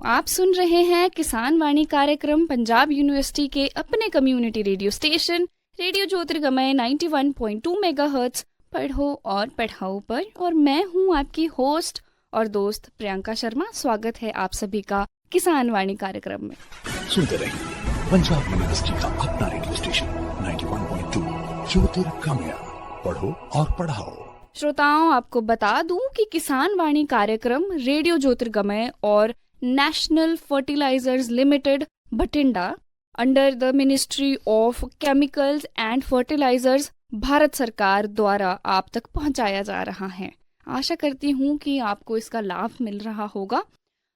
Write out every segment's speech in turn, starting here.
आप सुन रहे हैं किसान वाणी कार्यक्रम पंजाब यूनिवर्सिटी के अपने community radio station radio Jyotirgamay 91.2 megahertz पढ़ो और पढ़ाओ पर। और मैं हूं आपकी होस्ट और दोस्त प्रियंका शर्मा। स्वागत है आप सभी का किसान वाणी कार्यक्रम में। सुनते रहिए पंजाब यूनिवर्सिटी का अपना रेडियो स्टेशन 91.2 ज्योतिर्गमय पढ़ो और पढ़ाओ। श्रोताओं, आपको बता दूं कि किसान वाणी कार्यक्रम रेडियो ज्योतिर्गमय और national fertilizers limited Bathinda under the ministry of chemicals and fertilizers Bharat सरकार द्वारा आप तक पहुंचाया जा रहा है। आशा करती हूं कि आपको इसका लाभ मिल रहा होगा।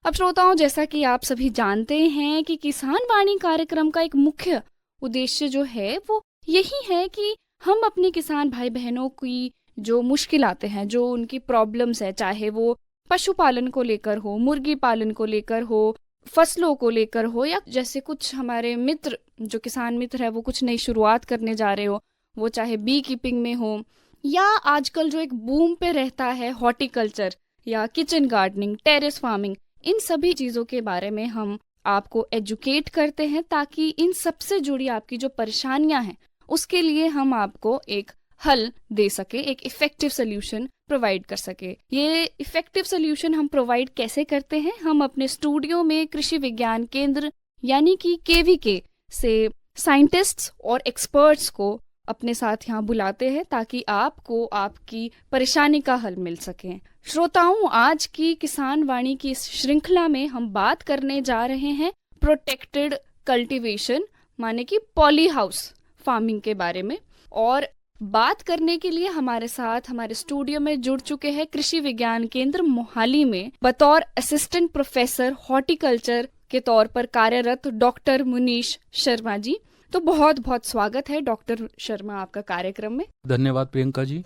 अब श्रोताओं, जैसा कि आप सभी जानते हैं कि किसान वाणी कार्यक्रम का एक मुख्य उद्देश्य जो है वो यही है कि हम अपने किसान भाई बहनों की जो मुश्किल आते हैं, जो उनकी प्रॉब्लम्स है, चाहे वो पशुपालन को लेकर हो, मुर्गी पालन को लेकर हो, फसलों को लेकर हो, या जैसे कुछ हमारे मित्र जो किसान मित्र है वो कुछ नई शुरुआत करने जा रहे हो, वो चाहे बी कीपिंग में हो या आजकल जो एक बूम पे रहता है हॉर्टिकल्चर या किचन गार्डनिंग, टेरेस फार्मिंग, इन सभी चीज़ों के बारे में हम आपको एजुकेट करते हैं ताकि इन सबसे जुड़ी आपकी जो परेशानियां हैं उसके लिए हम आपको एक हल दे सके, एक इफेक्टिव सोल्यूशन प्रोवाइड कर सके। ये इफेक्टिव सोल्यूशन हम प्रोवाइड कैसे करते हैं? हम अपने स्टूडियो में कृषि विज्ञान केंद्र यानी कि केवीके से साइंटिस्ट्स और एक्सपर्ट्स को अपने साथ यहाँ बुलाते हैं ताकि आपको आपकी परेशानी का हल मिल सके। श्रोताओं, आज की किसान वाणी की इस श्रृंखला में हम बात करने जा रहे हैं प्रोटेक्टेड कल्टीवेशन माने कि पॉली हाउस फार्मिंग के बारे में। और बात करने के लिए हमारे साथ हमारे स्टूडियो में जुड़ चुके हैं कृषि विज्ञान केंद्र मोहाली में बतौर असिस्टेंट प्रोफेसर हॉर्टिकल्चर के तौर पर कार्यरत डॉक्टर मुनीश शर्मा जी। तो बहुत बहुत स्वागत है डॉक्टर शर्मा आपका कार्यक्रम में। धन्यवाद प्रियंका जी।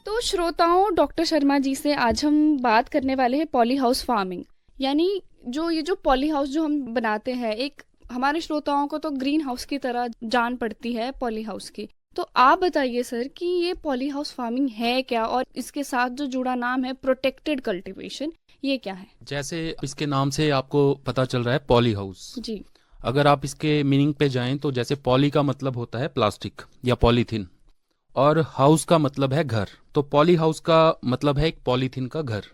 तो श्रोताओं, डॉक्टर शर्मा जी से आज हम बात करने वाले हैं पॉली हाउस फार्मिंग, यानी जो पॉली हाउस जो हम बनाते हैं, एक हमारे श्रोताओं को तो ग्रीन हाउस की तरह जान पड़ती है पॉली हाउस की। तो आप बताइए सर कि ये पॉली हाउस फार्मिंग है क्या, और इसके साथ जो जुड़ा नाम है प्रोटेक्टेड कल्टीवेशन, ये क्या है? जैसे इसके नाम से आपको पता चल रहा है पॉली हाउस जी। अगर आप इसके मीनिंग पे जाएं तो जैसे पॉली का मतलब होता है प्लास्टिक या पॉलीथीन और हाउस का मतलब है घर। तो पॉली हाउस का मतलब है एक पॉलीथीन का घर।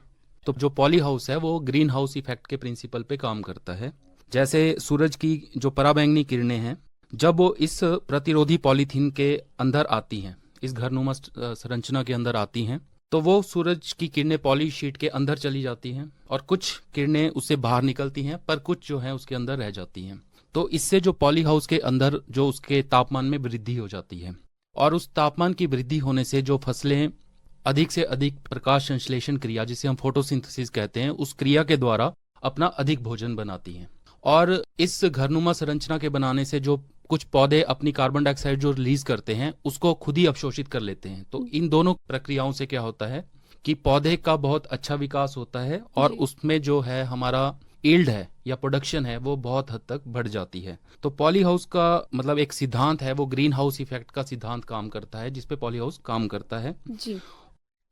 तो जो पॉली हाउस है वो ग्रीन हाउस इफेक्ट के प्रिंसिपल पे काम करता है। जैसे सूरज की जो पराबैंगनी किरणें हैं, जब वो इस प्रतिरोधी पॉलीथीन के अंदर आती हैं, इस घरनुमा संरचना के अंदर आती हैं, तो वो सूरज की किरणें पॉली शीट के अंदर चली जाती हैं और कुछ किरणें उससे बाहर निकलती हैं, पर कुछ जो है उसके अंदर रह जाती हैं। तो इससे जो पॉली हाउस के अंदर जो उसके तापमान में वृद्धि हो जाती है, और उस तापमान की वृद्धि होने से जो फसलें अधिक से अधिक प्रकाश संश्लेषण क्रिया, जिसे हम फोटोसिंथेसिस कहते हैं, उस क्रिया के द्वारा अपना अधिक भोजन बनाती हैं। और इस घरनुमा संरचना के बनाने से जो कुछ पौधे अपनी कार्बन डाइऑक्साइड जो रिलीज करते हैं उसको खुद ही अवशोषित कर लेते हैं। तो इन दोनों प्रक्रियाओं से क्या होता है कि पौधे का बहुत अच्छा विकास होता है और उसमें जो है हमारा यील्ड है या प्रोडक्शन है वो बहुत हद तक बढ़ जाती है। तो पॉली हाउस का मतलब एक सिद्धांत है, वो ग्रीन हाउस इफेक्ट का सिद्धांत काम करता है, जिसपे पॉली हाउस काम करता है।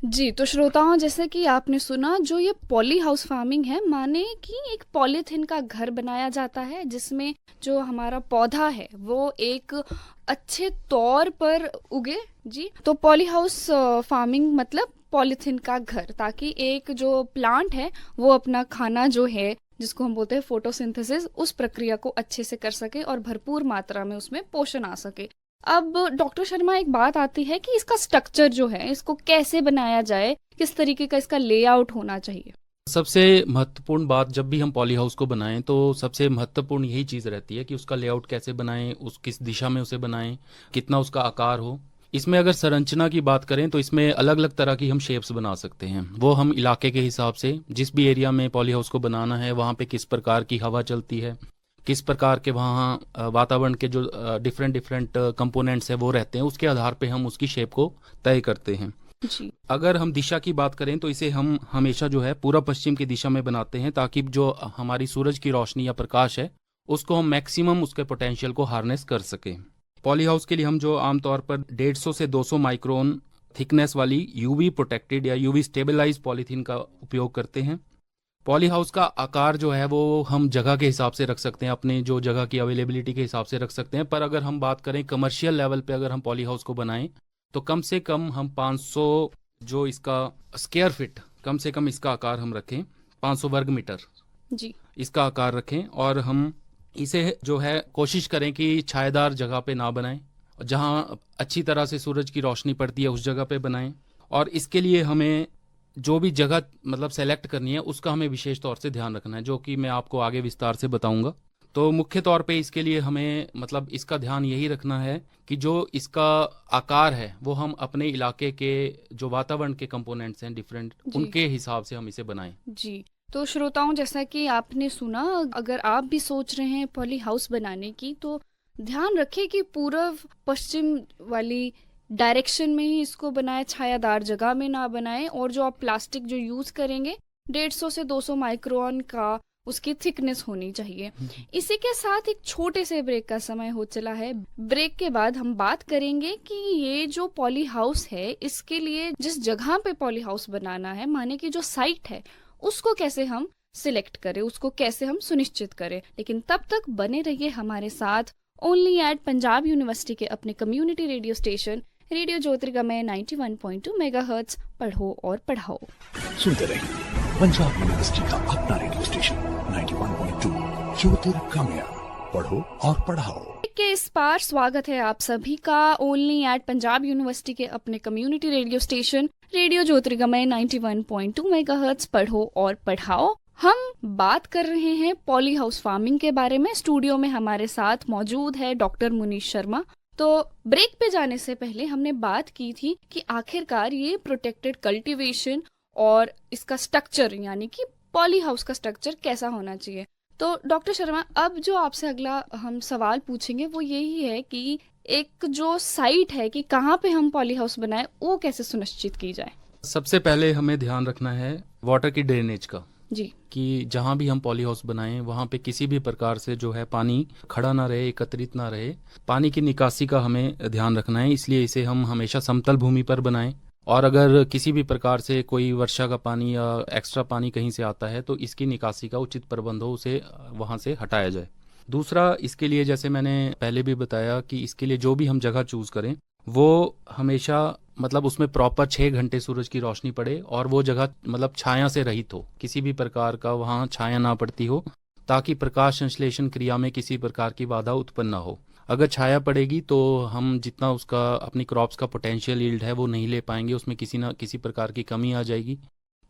जी। तो श्रोताओं, जैसे कि आपने सुना, जो ये पॉली हाउस फार्मिंग है माने कि एक पॉलीथीन का घर बनाया जाता है जिसमें जो हमारा पौधा है वो एक अच्छे तौर पर उगे। जी। तो पॉली हाउस फार्मिंग मतलब पॉलीथीन का घर, ताकि एक जो प्लांट है वो अपना खाना जो है जिसको हम बोलते हैं फोटोसिंथेसिस, उस प्रक्रिया को अच्छे से कर सके और भरपूर मात्रा में उसमें पोषण आ सके। अब डॉक्टर शर्मा, एक बात आती है कि इसका स्ट्रक्चर जो है, इसको कैसे बनाया जाए, किस तरीके का इसका लेआउट होना चाहिए? सबसे महत्वपूर्ण बात, जब भी हम पॉली हाउस को बनाएं तो सबसे महत्वपूर्ण यही चीज़ रहती है कि उसका लेआउट कैसे बनाएं, उस किस दिशा में उसे बनाएं, कितना उसका आकार हो। इसमें अगर संरचना की बात करें तो इसमें अलग अलग तरह की हम शेप्स बना सकते हैं। वो हम इलाके के हिसाब से, जिस भी एरिया में पॉली हाउस को बनाना है वहाँ पे किस प्रकार की हवा चलती है, किस प्रकार के वहाँ वातावरण के जो डिफरेंट कंपोनेंट्स है वो रहते हैं, उसके आधार पे हम उसकी शेप को तय करते हैं। जी। अगर हम दिशा की बात करें तो इसे हम हमेशा जो है पूर्व पश्चिम की दिशा में बनाते हैं, ताकि जो हमारी सूरज की रोशनी या प्रकाश है उसको हम मैक्सिमम उसके पोटेंशियल को हार्नेस कर सकें। पॉली हाउस के लिए हम जो आमतौर पर 150 से 200 माइक्रोन थिकनेस वाली यूवी प्रोटेक्टेड या यूवी स्टेबलाइज पॉलीथीन का उपयोग करते हैं। पॉली हाउस का आकार जो है वो हम जगह के हिसाब से रख सकते हैं, अपने जो जगह की अवेलेबिलिटी के हिसाब से रख सकते हैं। पर अगर हम बात करें कमर्शियल लेवल पे, अगर हम पॉली हाउस को बनाएं तो कम से कम हम 500 जो इसका स्क्वायर फीट, कम से कम इसका आकार हम रखें 500 वर्ग मीटर जी इसका आकार रखें। और हम इसे जो है कोशिश करें कि छायादार जगह पे ना बनाएं, जहां अच्छी तरह से सूरज की रोशनी पड़ती है उस जगह पे बनाएं। और इसके लिए हमें जो भी जगह मतलब सेलेक्ट करनी है उसका हमें विशेष तौर से ध्यान रखना है, जो कि मैं आपको आगे विस्तार से बताऊंगा। तो मुख्य तौर पे इसके लिए हमें मतलब इसका ध्यान यही रखना है कि जो इसका आकार है वो हम अपने इलाके के जो वातावरण के कंपोनेंट्स हैं डिफरेंट, जी। उनके हिसाब से हम इसे बनाएं। जी। तो श्रोताओं, जैसा कि आपने सुना, अगर आप भी सोच रहे हैं पॉली हाउस बनाने की तो ध्यान रखें कि पूर्व पश्चिम वाली डायरेक्शन में ही इसको बनाएं, छायादार जगह में ना बनाएं। और जो आप प्लास्टिक जो यूज करेंगे 150 से 200 माइक्रोन का उसकी थिकनेस होनी चाहिए। इसी के साथ एक छोटे से ब्रेक का समय हो चला है। ब्रेक के बाद हम बात करेंगे कि ये जो पॉली हाउस है इसके लिए जिस जगह पे पॉली हाउस बनाना है, माने कि जो साइट है, उसको कैसे हम सिलेक्ट करें, उसको कैसे हम सुनिश्चित करें। लेकिन तब तक बने रहिए हमारे साथ ओनली एट पंजाब यूनिवर्सिटी के अपने community radio station radio Jyotirgamay 91.2 megahertz. पढ़ो और पढ़ाओ। सुनते रहिए पंजाब यूनिवर्सिटी का अपना रेडियो स्टेशन 91.2 ज्योतिर्गमय, पढ़ो और पढ़ाओ। के इस पार स्वागत है आप सभी का ओनली एट पंजाब यूनिवर्सिटी के अपने community radio station radio Jyotirgamay 91.2 megahertz. पढ़ो और पढ़ाओ। हम बात कर रहे हैं पॉली हाउस फार्मिंग के बारे में। स्टूडियो में हमारे साथ मौजूद है डॉक्टर मुनीश शर्मा। तो ब्रेक पे जाने से पहले हमने बात की थी कि आखिरकार ये प्रोटेक्टेड कल्टीवेशन और इसका स्ट्रक्चर, यानी कि पॉली हाउस का स्ट्रक्चर कैसा होना चाहिए। तो डॉक्टर शर्मा, अब जो आपसे अगला हम सवाल पूछेंगे वो यही है कि एक जो साइट है कि कहाँ पे हम पॉली हाउस बनाए, वो कैसे सुनिश्चित की जाए। सबसे पहले हमें ध्यान रखना है वाटर की ड्रेनेज का, जी। कि जहां भी हम पॉली हाउस बनाएं वहां पे किसी भी प्रकार से जो है पानी खड़ा ना रहे, एकत्रित ना रहे। पानी की निकासी का हमें ध्यान रखना है, इसलिए इसे हम हमेशा समतल भूमि पर बनाएं। और अगर किसी भी प्रकार से कोई वर्षा का पानी या एक्स्ट्रा पानी कहीं से आता है तो इसकी निकासी का उचित प्रबंध हो, उसे वहां से हटाया जाए। दूसरा, इसके लिए जैसे मैंने पहले भी बताया कि इसके लिए जो भी हम जगह चूज करें वो हमेशा मतलब उसमें प्रॉपर 6 घंटे सूरज की रोशनी पड़े और वो जगह मतलब छाया से रहित हो, किसी भी प्रकार का वहाँ छाया ना पड़ती हो, ताकि प्रकाश संश्लेषण क्रिया में किसी प्रकार की बाधा उत्पन्न ना हो। अगर छाया पड़ेगी तो हम जितना उसका अपनी क्रॉप्स का पोटेंशियल यील्ड है वो नहीं ले पाएंगे, उसमें किसी ना किसी प्रकार की कमी आ जाएगी।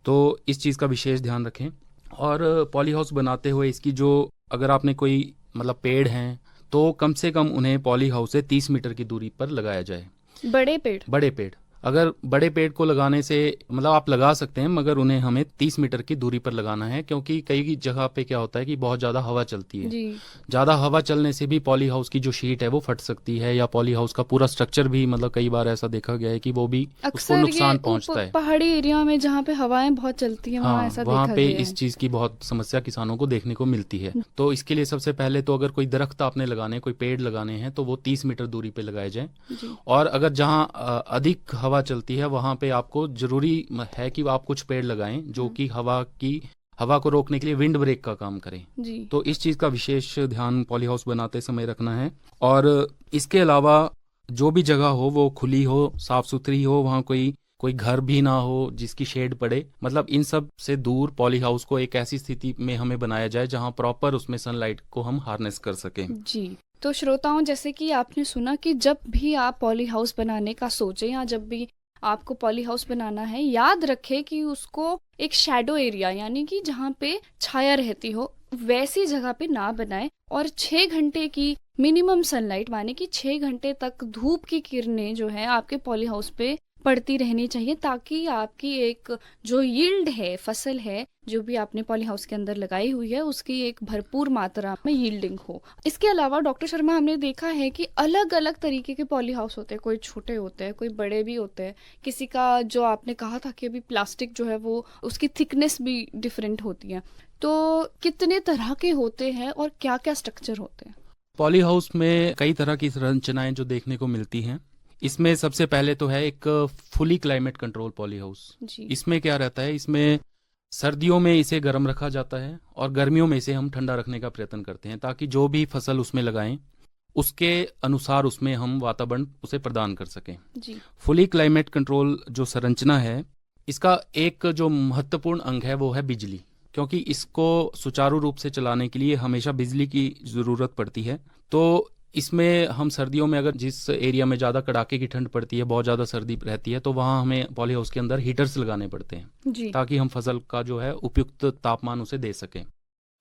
तो इस चीज़ का विशेष ध्यान रखें। और पॉली हाउस बनाते हुए इसकी जो अगर आपने कोई मतलब पेड़ हैं तो कम से कम उन्हें पॉली हाउस से 30 मीटर की दूरी पर लगाया जाए। बड़े पेड़ अगर बड़े पेड़ को लगाने से मतलब आप लगा सकते हैं, मगर उन्हें हमें 30 मीटर की दूरी पर लगाना है, क्योंकि कई जगह पे क्या होता है कि बहुत ज्यादा हवा चलती है। जी। ज्यादा हवा चलने से भी पॉली हाउस की जो शीट है वो फट सकती है, या पॉली हाउस का पूरा स्ट्रक्चर भी मतलब कई बार ऐसा देखा गया है कि वो भी उसको नुकसान पहुंचता है। पहाड़ी एरिया में जहाँ पे हवाएं बहुत चलती हैं, वहाँ ऐसा वहाँ देखा पे गया है। इस चीज की बहुत समस्या किसानों को देखने को मिलती है। तो इसके लिए सबसे पहले तो अगर कोई दरख्त आपने लगाने, कोई पेड़ लगाने हैं तो वो 30 मीटर दूरी पे लगाए जाए। और अगर जहाँ अधिक हवा चलती है वहां पे आपको जरूरी है कि आप कुछ पेड़ लगाएं जो कि हवा को रोकने के लिए विंड ब्रेक का काम करें। जी। तो इस चीज का विशेष ध्यान पॉली हाउस बनाते समय रखना है। और इसके अलावा जो भी जगह हो वो खुली हो, साफ सुथरी हो, वहाँ कोई घर भी ना हो जिसकी शेड पड़े। मतलब इन सब से दूर पॉली हाउस को एक ऐसी स्थिति में हमें बनाया जाए जहाँ प्रॉपर उसमें सनलाइट को हम हार्नेस कर सकें। जी। तो श्रोताओं, जैसे कि आपने सुना कि जब भी आप पॉली हाउस बनाने का सोचें या जब भी आपको पॉली हाउस बनाना है, याद रखें कि उसको एक शैडो एरिया, यानी कि जहाँ पे छाया रहती हो, वैसी जगह पे ना बनाएं। और 6 घंटे की मिनिमम सनलाइट, माने कि 6 घंटे तक धूप की किरणें जो है आपके पॉली हाउस पे पड़ती रहनी चाहिए, ताकि आपकी एक जो यील्ड है, फसल है जो भी आपने पॉली हाउस के अंदर लगाई हुई है, उसकी एक भरपूर मात्रा में यील्डिंग हो। इसके अलावा डॉक्टर शर्मा, हमने देखा है कि अलग अलग तरीके के पॉली हाउस होते हैं, कोई छोटे होते हैं, कोई बड़े भी होते हैं। किसी का जो आपने कहा था कि अभी प्लास्टिक जो है वो उसकी थिकनेस भी डिफरेंट होती है। तो कितने तरह के होते हैं और क्या क्या स्ट्रक्चर होते हैं? पॉली हाउस में कई तरह की संरचनाएं जो देखने को मिलती हैं। इसमें सबसे पहले तो है एक fully climate control poly house. इसमें क्या रहता है, इसमें सर्दियों में इसे गर्म रखा जाता है और गर्मियों में इसे हम ठंडा रखने का प्रयत्न करते हैं, ताकि जो भी फसल उसमें लगाएं उसके अनुसार उसमें हम वातावरण उसे प्रदान कर सकें। जी। फुली क्लाइमेट कंट्रोल जो संरचना है, इसका एक जो महत्वपूर्ण अंग है वो है बिजली, क्योंकि इसको सुचारू रूप से चलाने के लिए हमेशा बिजली की ज़रूरत पड़ती है। तो इसमें हम सर्दियों में अगर जिस एरिया में ज़्यादा कड़ाके की ठंड पड़ती है, बहुत ज़्यादा सर्दी रहती है, तो वहाँ हमें पॉली हाउस के अंदर हीटर्स लगाने पड़ते हैं जी। ताकि हम फसल का जो है उपयुक्त तापमान उसे दे सकें।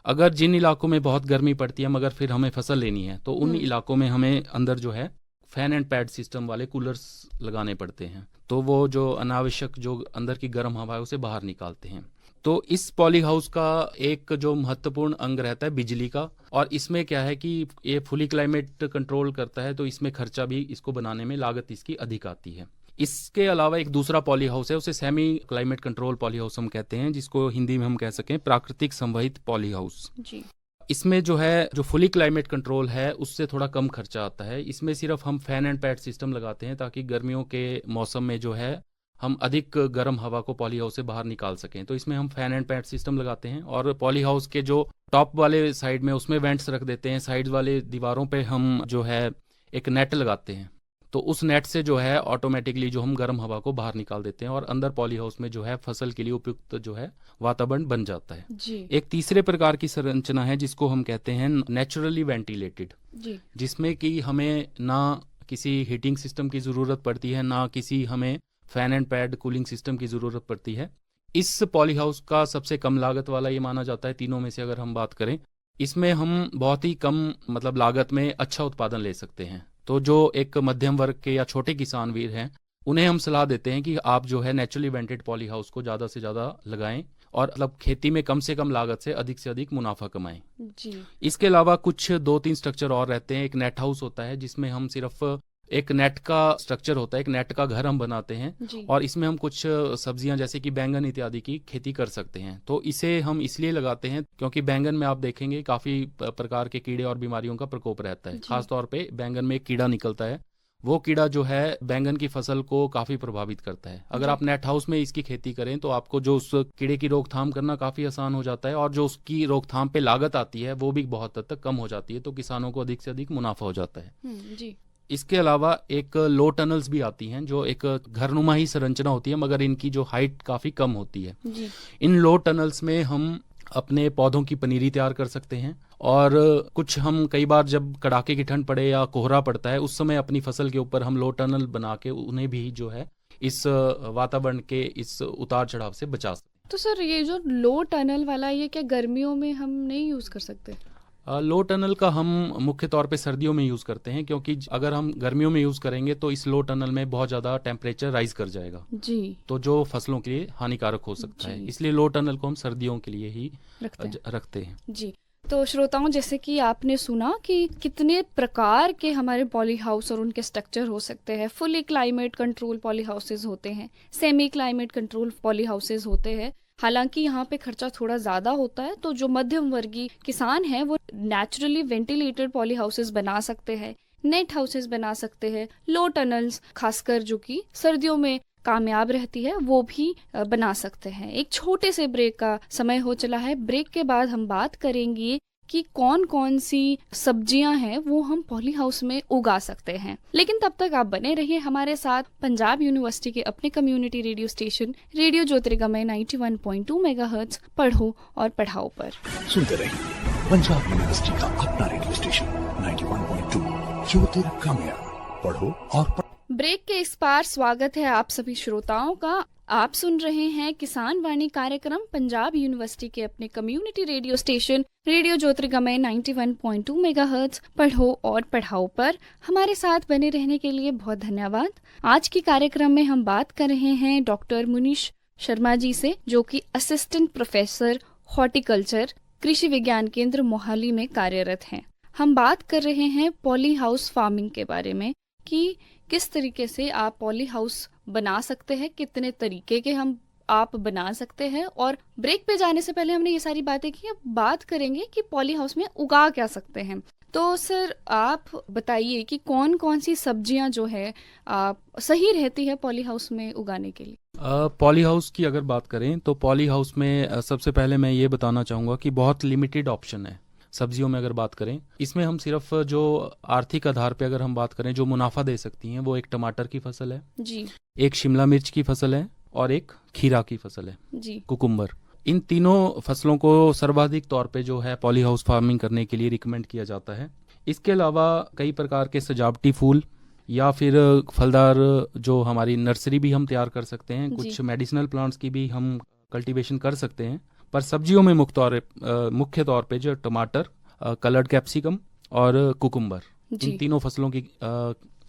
अगर जिन इलाकों में बहुत गर्मी पड़ती है मगर फिर हमें फसल लेनी है, तो उन इलाकों में हमें अंदर जो है फैन एंड पैड सिस्टम वाले कूलर्स लगाने पड़ते हैं, तो वो जो अनावश्यक जो अंदर की गर्म हवा है उसे बाहर निकालते हैं। तो इस पॉली हाउस का एक जो महत्वपूर्ण अंग रहता है बिजली का, और इसमें क्या है कि ये फुली क्लाइमेट कंट्रोल करता है, तो इसमें खर्चा भी इसको बनाने में लागत इसकी अधिक आती है। इसके अलावा एक दूसरा पॉली हाउस है, उसे semi climate control poly house हम कहते हैं, जिसको हिंदी में हम कह सकें प्राकृतिक संवहित पॉली हाउस। जी। इसमें जो है जो फुली क्लाइमेट कंट्रोल है उससे थोड़ा कम खर्चा आता है। इसमें सिर्फ हम फैन एंड पैड सिस्टम लगाते हैं ताकि गर्मियों के मौसम में जो है हम अधिक गर्म हवा को पॉली हाउस से बाहर निकाल सकें। तो इसमें हम फैन एंड पैड सिस्टम लगाते हैं और पॉली हाउस के जो टॉप वाले साइड में उसमें वेंट्स रख देते हैं। साइड वाले दीवारों पे हम जो है एक नेट लगाते हैं, तो उस नेट से जो है ऑटोमेटिकली जो हम गर्म हवा को बाहर निकाल देते हैं और अंदर पॉली हाउस में जो है फसल के लिए उपयुक्त जो है वातावरण बन जाता है। जी। एक तीसरे प्रकार की संरचना है जिसको हम कहते हैं नेचुरली वेंटिलेटेड, जी। जिसमें कि हमें ना किसी हीटिंग सिस्टम की ज़रूरत पड़ती है, ना किसी हमें fan and pad cooling system की ज़रूरत पड़ती है। इस पॉली हाउस का सबसे कम लागत वाला ये माना जाता है तीनों में से अगर हम बात करें। इसमें हम बहुत ही कम मतलब लागत में अच्छा उत्पादन ले सकते हैं। तो जो एक मध्यम वर्ग के या छोटे किसान वीर हैं उन्हें हम सलाह देते हैं कि आप जो है नेचुरली वेंटेड पॉली हाउस को ज़्यादा से ज़्यादा लगाएं और मतलब खेती में कम से कम लागत से अधिक मुनाफा कमाएं। जी। इसके अलावा कुछ 2-3 स्ट्रक्चर और रहते हैं। एक नेट हाउस होता है जिसमें हम सिर्फ एक नेट का स्ट्रक्चर होता है, एक नेट का घर हम बनाते हैं जी। और इसमें हम कुछ सब्जियां जैसे कि बैंगन इत्यादि की खेती कर सकते हैं। तो इसे हम इसलिए लगाते हैं क्योंकि बैंगन में आप देखेंगे काफ़ी प्रकार के कीड़े और बीमारियों का प्रकोप रहता है। खासतौर पे बैंगन में एक कीड़ा निकलता है, वो कीड़ा जो है बैंगन की फसल को काफ़ी प्रभावित करता है। अगर आप नेट हाउस में इसकी खेती करें तो आपको जो उस कीड़े की रोकथाम करना काफ़ी आसान हो जाता है और जो उसकी रोकथाम पे लागत आती है वो भी बहुत हद तक कम हो जाती है, तो किसानों को अधिक से अधिक मुनाफा हो जाता है। जी। इसके अलावा एक लो टनल्स भी आती हैं जो एक घरनुमा ही संरचना होती है मगर इनकी जो हाइट काफ़ी कम होती है। जी। इन लो टनल्स में हम अपने पौधों की पनीरी तैयार कर सकते हैं और कुछ हम कई बार जब कड़ाके की ठंड पड़े या कोहरा पड़ता है उस समय अपनी फसल के ऊपर हम लो टनल बना के उन्हें भी जो है इस वातावरण के इस उतार चढ़ाव से बचा सकते हैं। तो सर ये जो लो टनल वाला ये क्या गर्मियों में हम नहीं यूज़ कर सकते? लो टनल का हम मुख्य तौर पे सर्दियों में यूज़ करते हैं, क्योंकि अगर हम गर्मियों में यूज़ करेंगे तो इस लो टनल में बहुत ज़्यादा टेम्परेचर राइज कर जाएगा। जी। तो जो फसलों के लिए हानिकारक हो सकता है, इसलिए लो टनल को हम सर्दियों के लिए ही रखते हैं। जी। तो श्रोताओं, जैसे कि आपने सुना कि कितने प्रकार के हमारे पॉली हाउस और उनके स्ट्रक्चर हो सकते हैं। Fully climate control poly houses होते हैं, semi climate control poly houses होते हैं। हालांकि यहाँ पे खर्चा थोड़ा ज़्यादा होता है, तो जो मध्यम वर्गीय किसान हैं वो नेचुरली वेंटिलेटेड पॉली हाउसेज बना सकते हैं, नेट हाउसेज बना सकते हैं, लो टनल्स खासकर जो कि सर्दियों में कामयाब रहती है वो भी बना सकते हैं। एक छोटे से ब्रेक का समय हो चला है। ब्रेक के बाद हम बात करेंगे कि कौन कौन सी सब्जियां हैं वो हम पॉली हाउस में उगा सकते हैं। लेकिन तब तक आप बने रहिए हमारे साथ पंजाब यूनिवर्सिटी के अपने community radio station radio Jyotirgamay 91.2 megahertz पढ़ो और पढ़ाओ पर। सुनते रहिए पंजाब यूनिवर्सिटी का अपना रेडियो स्टेशन 91.2 ज्योतिर्गमय पढ़ो और ब्रेक के इस पार स्वागत है आप सभी श्रोताओं का। आप सुन रहे हैं किसान वाणी कार्यक्रम पंजाब यूनिवर्सिटी के अपने community radio station radio Jyotirgamay 91.2 megahertz पढ़ो और पढ़ाओ पर। हमारे साथ बने रहने के लिए बहुत धन्यवाद। आज के कार्यक्रम में हम बात कर रहे हैं डॉक्टर मुनीश शर्मा जी से, जो कि असिस्टेंट प्रोफेसर हॉर्टिकल्चर कृषि विज्ञान केंद्र मोहाली में कार्यरत हैं। हम बात कर रहे हैं पॉली हाउस फार्मिंग के बारे में कि किस तरीके से आप पॉली हाउस बना सकते हैं, कितने तरीके के आप बना सकते हैं। और ब्रेक पे जाने से पहले हमने ये सारी बातें की, अब बात करेंगे कि पॉली हाउस में उगा क्या सकते हैं। तो सर आप बताइए कि कौन कौन सी सब्जियां जो है सही रहती है पॉली हाउस में उगाने के लिए। पॉली हाउस की अगर बात करें तो पॉली हाउस में सबसे पहले मैं ये बताना चाहूँगा कि बहुत लिमिटेड ऑप्शन है सब्जियों में। अगर बात करें इसमें हम सिर्फ जो आर्थिक आधार पे अगर हम बात करें जो मुनाफा दे सकती हैं वो एक टमाटर की फसल है जी एक शिमला मिर्च की फसल है और एक खीरा की फसल है जी कुकुम्बर। इन तीनों फसलों को सर्वाधिक तौर पे जो है पॉली हाउस फार्मिंग करने के लिए रिकमेंड किया जाता है। इसके अलावा कई प्रकार के सजावटी फूल या फिर फलदार जो हमारी नर्सरी भी हम तैयार कर सकते हैं। जी। कुछ मेडिसिनल प्लांट्स की भी हम कल्टीवेशन कर सकते हैं। पर सब्जियों में मुख्य तौर पे जो टमाटर, कलर्ड कैप्सिकम और कुकुम्बर, जी इन तीनों फसलों की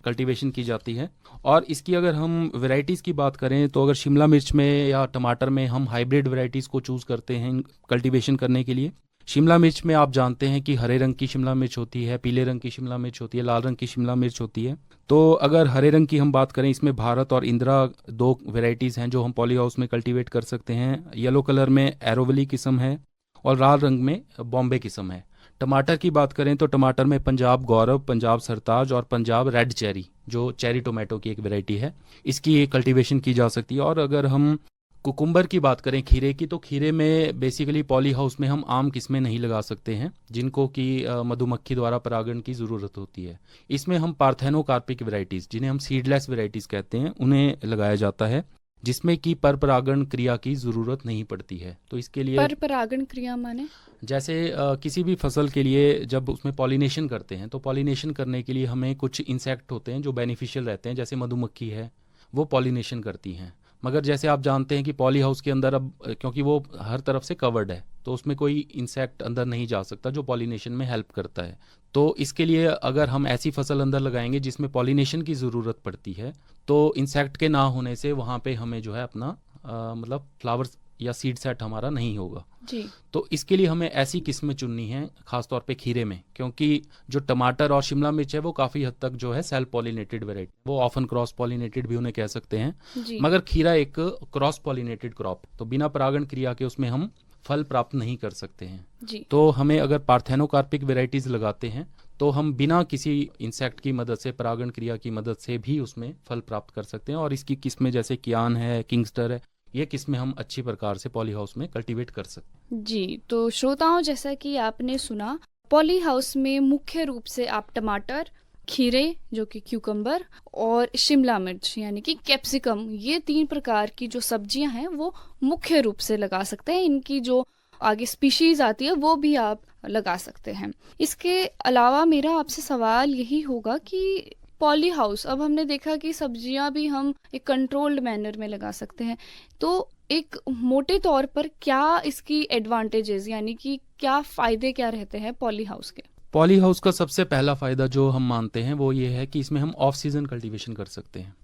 कल्टीवेशन की जाती है। और इसकी अगर हम वैरायटीज़ की बात करें तो अगर शिमला मिर्च में या टमाटर में हम हाइब्रिड वैरायटीज़ को चूज़ करते हैं कल्टीवेशन करने के लिए। शिमला मिर्च में आप जानते हैं कि हरे रंग की शिमला मिर्च होती है, पीले रंग की शिमला मिर्च होती है, लाल रंग की शिमला मिर्च होती है। तो अगर हरे रंग की हम बात करें, इसमें भारत और इंदिरा दो वैरायटीज़ हैं जो हम पॉली हाउस में कल्टीवेट कर सकते हैं। येलो कलर में एरोवली किस्म है और लाल रंग में बॉम्बे किस्म है। टमाटर की बात करें तो टमाटर में पंजाब गौरव, पंजाब सरताज और पंजाब रेड चेरी, जो चेरी टोमेटो की एक वैरायटी है, इसकी कल्टीवेशन की जा सकती है। और अगर हम कुकुम्बर की बात करें, खीरे की, तो खीरे में बेसिकली पॉली हाउस में हम आम किस्में नहीं लगा सकते हैं जिनको कि मधुमक्खी द्वारा परागण की ज़रूरत होती है। इसमें हम पार्थेनोकार्पिक वैरायटीज़, जिन्हें हम सीडलेस वैरायटीज़ कहते हैं, उन्हें लगाया जाता है जिसमें कि पर परागण क्रिया की ज़रूरत नहीं पड़ती है। तो इसके लिए पर परागण क्रिया माने जैसे किसी भी फसल के लिए जब उसमें पॉलिनेशन करते हैं तो पॉलिनेशन करने के लिए हमें कुछ इंसेक्ट होते हैं जो बेनिफिशियल रहते हैं, जैसे मधुमक्खी है, वो पॉलिनेशन करती हैं। मगर जैसे आप जानते हैं कि पॉली हाउस के अंदर अब क्योंकि वो हर तरफ से कवर्ड है तो उसमें कोई इंसेक्ट अंदर नहीं जा सकता जो पॉलिनेशन में हेल्प करता है। तो इसके लिए अगर हम ऐसी फसल अंदर लगाएंगे जिसमें पॉलिनेशन की ज़रूरत पड़ती है तो इंसेक्ट के ना होने से वहाँ पे हमें जो है अपना मतलब फ्लावर्स या सीड सेट हमारा नहीं होगा जी। तो इसके लिए हमें ऐसी किस्में चुननी है, खासतौर पे खीरे में, क्योंकि जो टमाटर और शिमला मिर्च है वो काफ़ी हद तक जो है सेल्फ पॉलिनेटेड वेराइटी, वो ऑफन क्रॉस पॉलिनेटेड भी उन्हें कह सकते हैं। जी मगर खीरा एक क्रॉस पॉलिनेटेड क्रॉप, तो बिना परागण क्रिया के उसमें हम फल प्राप्त नहीं कर सकते हैं। जी तो हमें अगर पार्थेनोकार्पिक वेराइटीज़ लगाते हैं तो हम बिना किसी इंसेक्ट की मदद से, परागण क्रिया की मदद से भी उसमें फल प्राप्त कर सकते हैं। और इसकी किस्में जैसे कियान है, किंगस्टर है, ये किस्में हम अच्छी प्रकार से पॉली हाउस में कल्टीवेट कर सकते हैं। जी। तो श्रोताओं, जैसा कि आपने सुना, पॉली हाउस में मुख्य रूप से आप टमाटर, खीरे जो कि क्यूकम्बर, और शिमला मिर्च यानी कि कैप्सिकम, ये 3 प्रकार की जो सब्जियां हैं वो मुख्य रूप से लगा सकते हैं। इनकी जो आगे स्पीशीज आती है वो भी आप लगा सकते हैं। इसके अलावा मेरा आपसे सवाल यही होगा कि पॉली हाउस, अब हमने देखा कि सब्जियां भी हम एक कंट्रोल्ड मैनर में लगा सकते हैं, तो एक मोटे तौर पर क्या इसकी एडवांटेजेस यानी कि क्या फायदे क्या रहते हैं पॉली हाउस के? पॉली हाउस का सबसे पहला फ़ायदा जो हम मानते हैं वो ये है कि इसमें हम ऑफ सीजन कल्टीवेशन कर सकते हैं,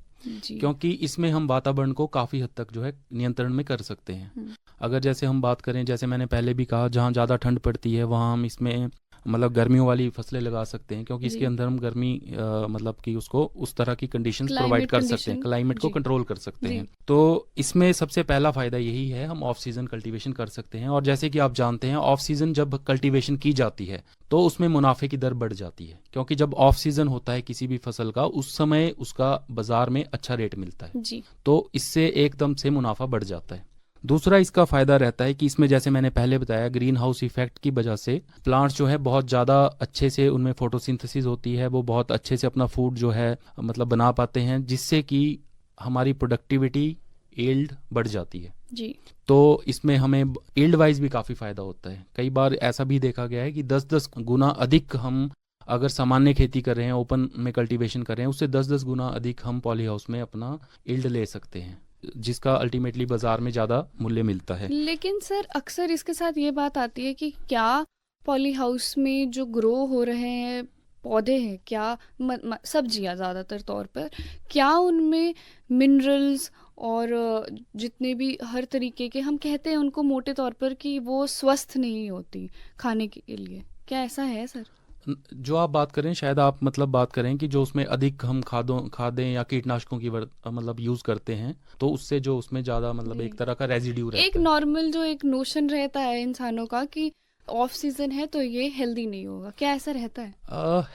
जी क्योंकि इसमें हम वातावरण को काफ़ी हद तक जो है नियंत्रण में कर सकते हैं। अगर जैसे हम बात करें, जैसे मैंने पहले भी कहा, जहाँ ज़्यादा ठंड पड़ती है वहाँ हम इसमें मतलब गर्मियों वाली फसलें लगा सकते हैं, क्योंकि इसके जी। अंदर हम गर्मी मतलब कि उसको उस तरह की कंडीशंस Climate प्रोवाइड कर सकते हैं, condition, क्लाइमेट को जी। कंट्रोल कर सकते जी। हैं। तो इसमें सबसे पहला फ़ायदा यही है, हम ऑफ सीज़न कल्टीवेशन कर सकते हैं। और जैसे कि आप जानते हैं, ऑफ सीज़न जब कल्टीवेशन की जाती है तो उसमें मुनाफे की दर बढ़ जाती है, क्योंकि जब ऑफ सीज़न होता है किसी भी फसल का, उस समय उसका बाजार में अच्छा रेट मिलता है, जी तो इससे एकदम से मुनाफा बढ़ जाता है। दूसरा इसका फ़ायदा रहता है कि इसमें, जैसे मैंने पहले बताया, ग्रीन हाउस इफेक्ट की वजह से प्लांट्स जो है बहुत ज़्यादा अच्छे से उनमें फोटोसिंथेसिस होती है, वो बहुत अच्छे से अपना फूड जो है मतलब बना पाते हैं, जिससे कि हमारी प्रोडक्टिविटी, यील्ड बढ़ जाती है। जी तो इसमें हमें यील्ड वाइज भी काफ़ी फ़ायदा होता है। कई बार ऐसा भी देखा गया है कि 10-10 गुना अधिक हम अगर सामान्य खेती कर रहे हैं, ओपन में कल्टीवेशन कर रहे हैं, उससे 10-10 गुना अधिक हम पॉली हाउस में अपना यील्ड ले सकते हैं, जिसका अल्टीमेटली बाजार में ज़्यादा मूल्य मिलता है। लेकिन सर, अक्सर इसके साथ ये बात आती है कि क्या पॉली हाउस में जो ग्रो हो रहे हैं पौधे हैं, क्या सब्जियां ज़्यादातर तौर पर, क्या उनमें मिनरल्स और जितने भी हर तरीके के, हम कहते हैं उनको मोटे तौर पर, कि वो स्वस्थ नहीं होती खाने के लिए, क्या ऐसा है सर? जो आप बात करें, शायद आप मतलब बात करें कि जो उसमें अधिक हम खादें या कीटनाशकों की मतलब यूज़ करते हैं, तो उससे जो उसमें ज़्यादा मतलब एक तरह का रेजिड्यू रहता एक है। नॉर्मल जो एक नोशन रहता है इंसानों का कि ऑफ सीजन है तो ये हेल्दी नहीं होगा, क्या ऐसा रहता है?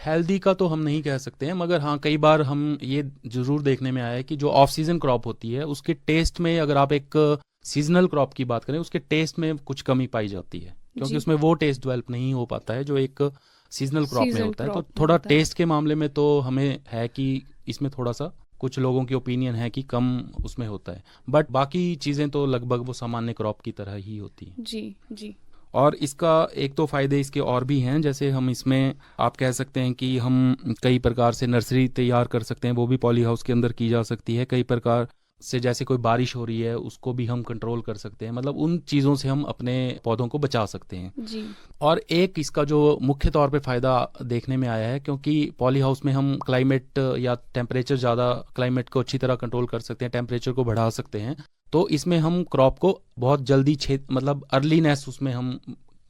हेल्दी का तो हम नहीं कह सकते हैं, मगर हाँ कई बार हम ये जरूर देखने में आया है कि जो ऑफ सीजन क्रॉप होती है उसके टेस्ट में, अगर आप एक सीजनल क्रॉप की बात करें, उसके टेस्ट में कुछ कमी पाई जाती है, क्योंकि जी। उसमें वो टेस्ट डेवलप नहीं हो पाता है जो एक सीजनल क्रॉप में सीजन होता है। तो क्रॉप में थोड़ा होता है। टेस्ट के मामले में तो हमें है कि इसमें थोड़ा सा कुछ लोगों की ओपिनियन है कि कम उसमें होता है, बट बाकी चीज़ें तो लगभग वो सामान्य क्रॉप की तरह ही होती हैं। जी जी। और इसका एक तो फायदे इसके और भी हैं, जैसे हम इसमें आप कह सकते हैं कि हम कई प्रकार से नर्सरी तैयार कर सकते हैं, वो भी पॉली हाउस के अंदर की जा सकती है। कई प्रकार से, जैसे कोई बारिश हो रही है उसको भी हम कंट्रोल कर सकते हैं, मतलब उन चीज़ों से हम अपने पौधों को बचा सकते हैं। जी। और एक इसका जो मुख्य तौर पे फ़ायदा देखने में आया है, क्योंकि पॉली हाउस में हम क्लाइमेट या टेम्परेचर ज़्यादा, क्लाइमेट को अच्छी तरह कंट्रोल कर सकते हैं, टेम्परेचर को बढ़ा सकते हैं, तो इसमें हम क्रॉप को बहुत जल्दी मतलब अर्लीनेस उसमें हम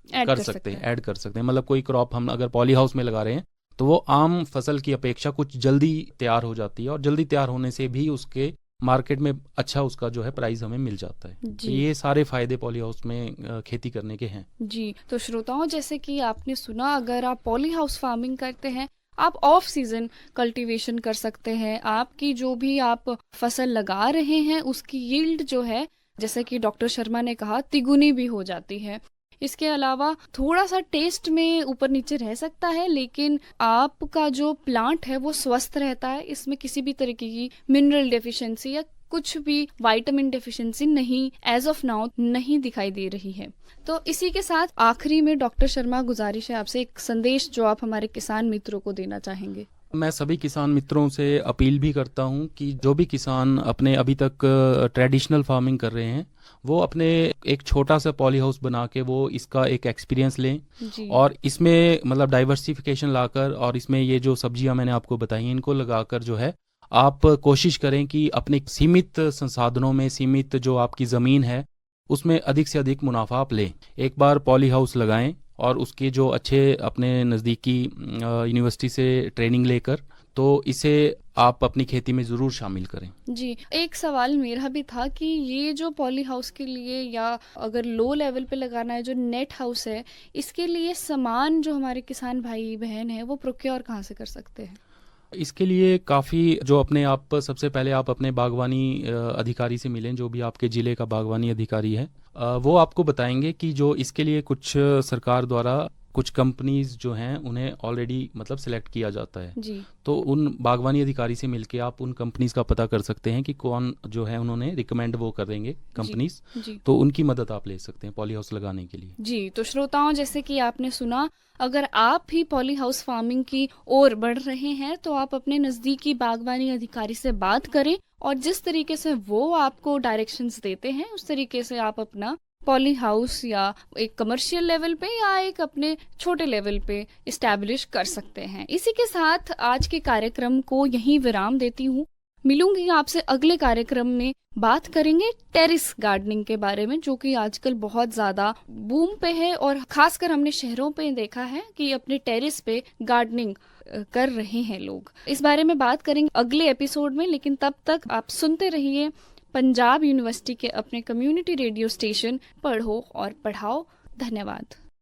कर सकते हैं, ऐड कर सकते हैं। मतलब कोई क्रॉप हम अगर पॉली हाउस में लगा रहे हैं तो वो आम फसल की अपेक्षा कुछ जल्दी तैयार हो जाती है, और जल्दी तैयार होने से भी उसके मार्केट में अच्छा उसका जो है प्राइस हमें मिल जाता है। तो जी। ये सारे फायदे पॉली हाउस में खेती करने के हैं। जी, तो श्रोताओं, जैसे कि आपने सुना, अगर आप पॉली हाउस फार्मिंग करते हैं, आप ऑफ सीजन कल्टीवेशन कर सकते हैं। आपकी जो भी आप फसल लगा रहे हैं उसकी यील्ड जो है, जैसे कि डॉक्टर शर्मा ने कहा, तिगुनी भी हो जाती है। इसके अलावा थोड़ा सा टेस्ट में ऊपर नीचे रह सकता है, लेकिन आपका जो प्लांट है वो स्वस्थ रहता है। इसमें किसी भी तरीके की मिनरल डेफिशिएंसी या कुछ भी विटामिन डेफिशिएंसी नहीं, एज ऑफ नाउ नहीं दिखाई दे रही है। तो इसी के साथ आखिरी में डॉक्टर शर्मा, गुजारिश है आपसे एक संदेश जो आप हमारे किसान मित्रों को देना चाहेंगे। मैं सभी किसान मित्रों से अपील भी करता हूं कि जो भी किसान अपने अभी तक ट्रेडिशनल फार्मिंग कर रहे हैं, वो अपने एक छोटा सा पॉली हाउस बना के वो इसका एक एक्सपीरियंस लें, जी। और इसमें मतलब डाइवर्सिफिकेशन लाकर, और इसमें ये जो सब्जियां मैंने आपको बताई हैं इनको लगाकर जो है आप कोशिश करें कि अपने सीमित संसाधनों में, सीमित जो आपकी ज़मीन है उसमें अधिक से अधिक मुनाफा आप लें। एक बार पॉली हाउस लगाएं और उसके जो अच्छे अपने नज़दीकी यूनिवर्सिटी से ट्रेनिंग लेकर, तो इसे आप अपनी खेती में ज़रूर शामिल करें। जी, एक सवाल मेरा भी था कि ये जो पॉली हाउस के लिए, या अगर लो लेवल पे लगाना है जो नेट हाउस है, इसके लिए सामान जो हमारे किसान भाई बहन हैं वो प्रोक्योर कहाँ से कर सकते हैं? इसके लिए काफ़ी जो अपने आप, सबसे पहले आप अपने बागवानी अधिकारी से मिलें, जो भी आपके ज़िले का बागवानी अधिकारी है, वो आपको बताएंगे कि जो इसके लिए कुछ सरकार द्वारा कुछ कंपनीज जो हैं उन्हें ऑलरेडी मतलब सिलेक्ट किया जाता है। जी। तो उन बागवानी अधिकारी से मिलके आप उन कंपनीज का पता कर सकते हैं कि कौन जो है उन्होंने रिकमेंड वो कर देंगे कंपनीज, जी। तो उनकी मदद आप ले सकते हैं पॉली हाउस लगाने के लिए। जी, तो श्रोताओं, जैसे कि आपने सुना, अगर आप भी पॉली हाउस फार्मिंग की ओर बढ़ रहे हैं तो आप अपने नज़दीकी बागवानी अधिकारी से बात करें, और जिस तरीके से वो आपको डायरेक्शंस देते हैं उस तरीके से आप अपना पॉली हाउस या एक कमर्शियल लेवल पे या एक अपने छोटे लेवल पे इस्टेब्लिश कर सकते हैं। इसी के साथ आज के कार्यक्रम को यहीं विराम देती हूँ। मिलूंगी आपसे अगले कार्यक्रम में। बात करेंगे टेरिस गार्डनिंग के बारे में, जो कि आजकल बहुत ज्यादा बूम पे है, और खासकर हमने शहरों पे देखा है कि अपने टेरिस पे गार्डनिंग कर रहे हैं लोग। इस बारे में बात करेंगे अगले एपिसोड में, लेकिन तब तक आप सुनते रहिए पंजाब यूनिवर्सिटी के अपने कम्युनिटी रेडियो स्टेशन पढ़ो और पढ़ाओ। धन्यवाद।